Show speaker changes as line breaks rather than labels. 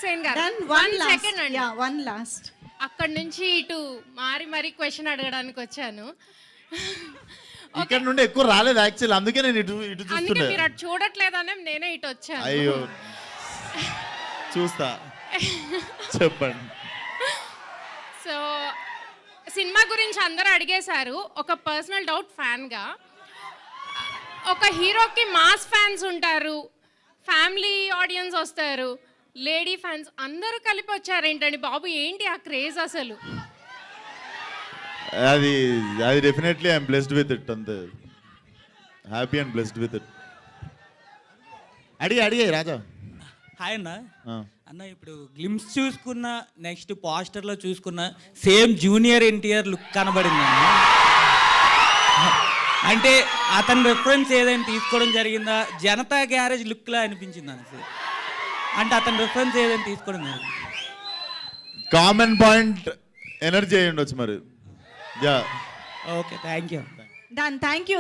సేన్ గారు
Done.
One
One last.
Second అండి.
Yeah, one last.
అక్కడ నుంచి ఇటు మారి క్వశ్చన్ అడగడానికి వచ్చాను.
ఇక్కడ నుండి ఎక్కువ రాలేదు యాక్చువల్, అందుకే నేను ఇటు ఇటు
అందుకే
చూస్తున్నా.
మీరు అటు చూడట్లేదనే నేనే ఇటు వచ్చాను.
అయ్యో చూస్తా, చెప్పండి.
సో సినిమా గురించి అందరూ అడిగేశారు. ఒక పర్సనల్ డౌట్ ఫ్యాన్గా, ఒక హీరోకి మాస్ ఫ్యాన్స్ ఉంటారు, ఫ్యామిలీ ఆడియన్స్ వస్తారు, లేడీ ఫ్యాన్స్ అందరూ కలిపి వచ్చారు ఏంటండి బాబు, ఏంటి ఆ క్రేజ్ అసలు?
అది definitely I'm blessed with it, అంతే. Happy and blessed with it. అడిగాయి రాజా.
హాయ్ అన్న.
ఆ.
అన్న ఇప్పుడు గ్లిమ్స్ చూసుకున్న, నెక్స్ట్ పోస్టర్లో చూసుకున్న సేమ్ జూనియర్ ఎన్టీఆర్ లుక్ కనబడింది అన్న. అంటే అతని రెఫరెన్స్ ఏదైనా తీసుకోవడం జరిగిందా? జనతా గ్యారేజ్ లుక్లా అనిపించింది అన్న. అంటే అతని రెఫరెన్స్ ఏదైనా తీసుకోవడం జరిగింది?
కామన్ పాయింట్ ఎనర్జీ అయి ఉండొచ్చు మరి. Yeah
okay, thank you.
Done. Thank you.